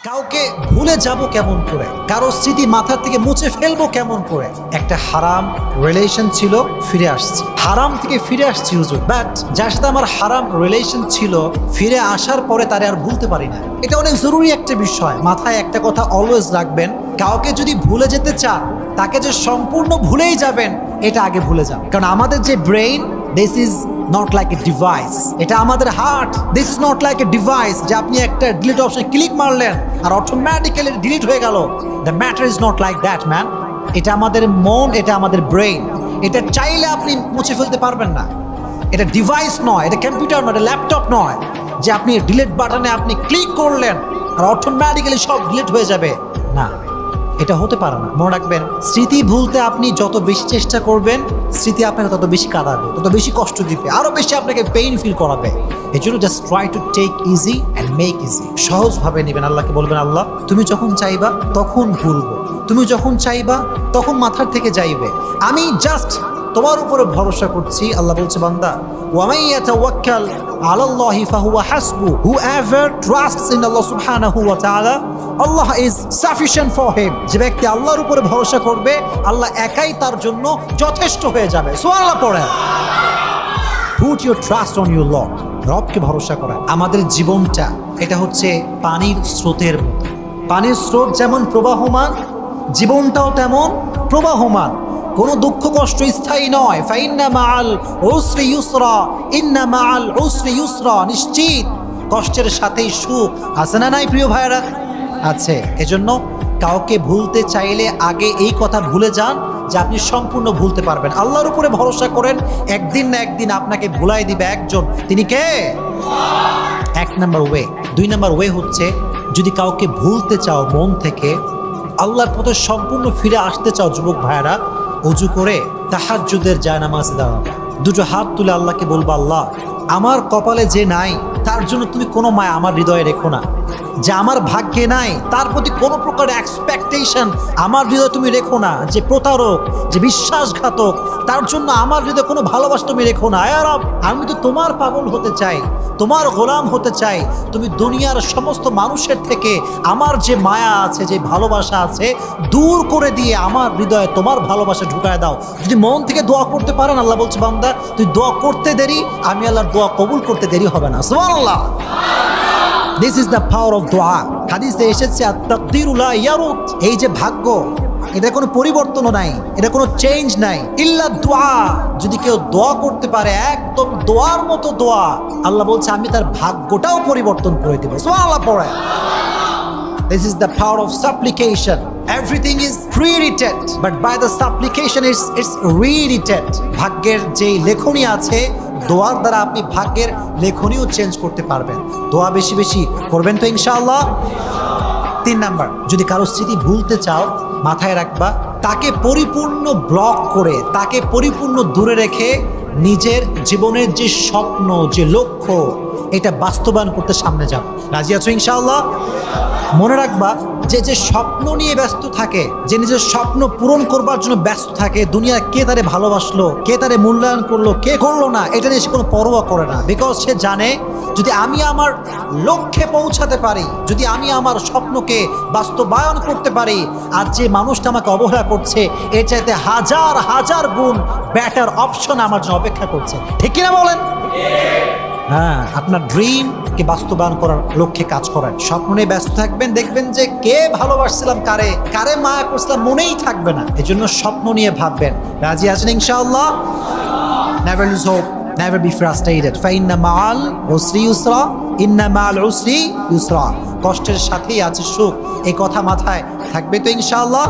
কাউকে ভুলে যাব কেমন করে, কারো স্মৃতি মাথা থেকে মুছে ফেলবো কেমন করে। একটা হারাম রিলেশন ছিল, ফিরে আসছি, হারাম থেকে ফিরে আসছি হুজুর, বাট যার সাথে আমার হারাম রিলেশন ছিল ফিরে আসার পরে তারে আর ভুলতে পারি না। এটা অনেক জরুরি একটা বিষয়, মাথায় একটা কথা অলওয়েজ রাখবেন, কাউকে যদি ভুলে যেতে চান তাকে যে সম্পূর্ণ ভুলেই যাবেন এটা আগে ভুলে যান। কারণ আমাদের যে brain, this is not like a device, এটা আমাদের heart, this is not like a device যে আপনি একটা ডিলিট অপশন ক্লিক মারলেন আর অটোমেটিক্যালি ডিলিট হয়ে গেল। The matter is not like that man. এটা আমাদের মন, এটা আমাদের ব্রেইন, এটা চাইলে আপনি মুছে ফেলতে পারবেন না। এটা ডিভাইস নয়, এটা কম্পিউটার নয়, এটা ল্যাপটপ নয় যে আপনি ডিলিট বাটনে আপনি ক্লিক করলেন আর অটোমেটিক্যালি সব ডিলিট হয়ে যাবে, না, এটা হতে পারে না। মনে রাখবেন, স্মৃতি ভুলতে আপনি যত বেশি চেষ্টা করবেন স্মৃতি আপনাকে তত বেশি কাঁদাবে, তত বেশি কষ্ট দিবে, আরো বেশি আপনাকে পেইন ফিল করাবে। এই জন্য just try to take easy and make easy. সহজভাবে নেবেন, আল্লাহকে বলবেন আল্লাহ তুমি যখন চাইবা তখন ভুলবো, তুমি যখন চাইবা তখন মাথার থেকে যাইবে, আমি জাস্ট তোমার উপরে ভরসা করছি। আল্লাহ বলছে বান্দা, ওয়ামান ইয়াতাওয়াক্কাল আলাল্লাহি ফাহুয়া হাসবু, whoever trusts in Allah subhanahu wa ta'ala, Allah is sufficient for him। যে ব্যক্তি আল্লাহর উপরে ভরসা করবে আল্লাহ একাই তার জন্য যথেষ্ট হয়ে যাবে। সুবহানাল্লাহ পড়ে, put your trust on your Lord। রবকে ভরসা করা। আমাদের জীবনটা এটা হচ্ছে পানির স্রোতের মতো, পানির স্রোত যেমন প্রবাহমান জীবনটাও তেমন প্রবাহমান। কোনো দুঃখ কষ্ট স্থায়ী নয়। ফাইন্না মাআল উসরি ইউসরা, ইন্না মাআল উসরি ইউসরা, নিশ্চিত কষ্টের সাথেই সুখ আছে না নাই প্রিয় ভাইরা? আছে। এজন্য কাউকে ভুলতে চাইলে আগে এই কথা ভুলে যান যে আপনি সম্পূর্ণ ভুলতে পারবেন। আল্লাহর উপরে ভরসা করেন, একদিন না একদিন আপনাকে ভুলাই দিবে একজন, তিনি কে? এক নাম্বার ওয়ে। দুই নাম্বার ওয়ে হচ্ছে, যদি কাউকে ভুলতে চাও মন থেকে, আল্লাহর পথে সম্পূর্ণ ফিরে আসতে চাও যুবক ভাইরা, অজু করে তাহাজ্জুদের জায়নামাজ দাও, দুটো হাত তুলে আল্লাহকে বলবো, আল্লাহ আমার কপালে যে নাই তার জন্য তুমি কোনো মায়া আমার হৃদয়ে রেখো না, যে আমার ভাগ্যে নাই তার প্রতি কোনো প্রকার এক্সপেকটেশন আমার হৃদয়ে তুমি রেখো না, যে প্রতারক, যে বিশ্বাসঘাতক তার জন্য আমার হৃদয়ে কোনো ভালোবাসা তুমি রেখো না। আয় রব, আমি তো তোমার পাগল হতে চাই, তোমার গোলাম হতে চাই। তুমি দুনিয়ার সমস্ত মানুষের থেকে আমার যে মায়া আছে, যে ভালোবাসা আছে দূর করে দিয়ে আমার হৃদয়ে তোমার ভালোবাসা ঢুকায় দাও। যদি মন থেকে দোয়া করতে পারেন, আল্লাহ বলছে বান্দা তুই দোয়া করতে দেরি, আমি আল্লাহর দোয়া কবুল করতে দেরি হবে না। সুবহানাল্লাহ। This is the power of দোয়া। হাদিসে এসেছে আত-তাকদীরু লা ইয়ারুদ, এই যে ভাগ্য এটা কোনো পরিবর্তনও নাই, এটা কোনো চেঞ্জ নাই, ইল্লা দোয়া। যদি কেউ দোয়া করতে পারে একদম দোয়ার মতো দোয়া, আল্লাহ বলছে আমি তার ভাগ্যটাও পরিবর্তন করে দেব। সুবহানাল্লাহ পড়ে। This is the power of supplication. Everything is pre-written, but by the supplication it's rewritten. ভাগ্যের যে লেখনী আছে, দোয়ার দ্বারা আপনি ভাগ্যের লেখনীও চেঞ্জ করতে পারবেন। দোয়া বেশি বেশি করবেন তো ইনশাআল্লাহ। তিন নাম্বার, যদি কারো স্মৃতি ভুলতে চাও মাথায় রাখবা, তাকে পরিপূর্ণ ব্লক করে, তাকে পরিপূর্ণ দূরে রেখে নিজের জীবনের যে স্বপ্ন, যে লক্ষ্য, এটা বাস্তবায়ন করতে সামনে যাও। রাজি আছো ইনশাআল্লাহ? মনে রাখবা, যে যে স্বপ্ন নিয়ে ব্যস্ত থাকে, যে নিজের স্বপ্ন পূরণ করবার জন্য ব্যস্ত থাকে, দুনিয়া কে তারে ভালোবাসলো, কে তারে মূল্যায়ন করলো, কে করলো না, এটা নিয়ে সে কোনো পরোয়া করে না। বিকজ সে জানে যদি আমি আমার লক্ষ্যে পৌঁছাতে পারি, যদি আমি আমার স্বপ্নকে বাস্তবায়ন করতে পারি, আর যে মানুষটা আমাকে অবহেলা করছে এর চাইতে হাজার হাজার গুণ বেটার অপশন আমার জন্য অপেক্ষা করছে। ঠিক কিনা বলেন? হ্যাঁ, আপনার ড্রিমকে বাস্তবায়ন করার লক্ষ্যে কাজ করেন, স্বপ্ন নিয়ে ব্যস্ত থাকবেন, দেখবেন যে কে ভালোবাসছিলাম, কারে কারে মায়া করছিলাম মনেই থাকবে না। এজন্য স্বপ্ন নিয়ে ভাববেন। রাজি আছেন ইনশাআল্লাহ? Never lose hope, never be frustrated. ফাইন্না মাআল উসরি ইউসরা, ইন্না মাআল উসরি ইউসরা। কষ্টের সাথেই আছে সুখ, এই কথা মাথায় থাকবে তো ইনশাআল্লাহ।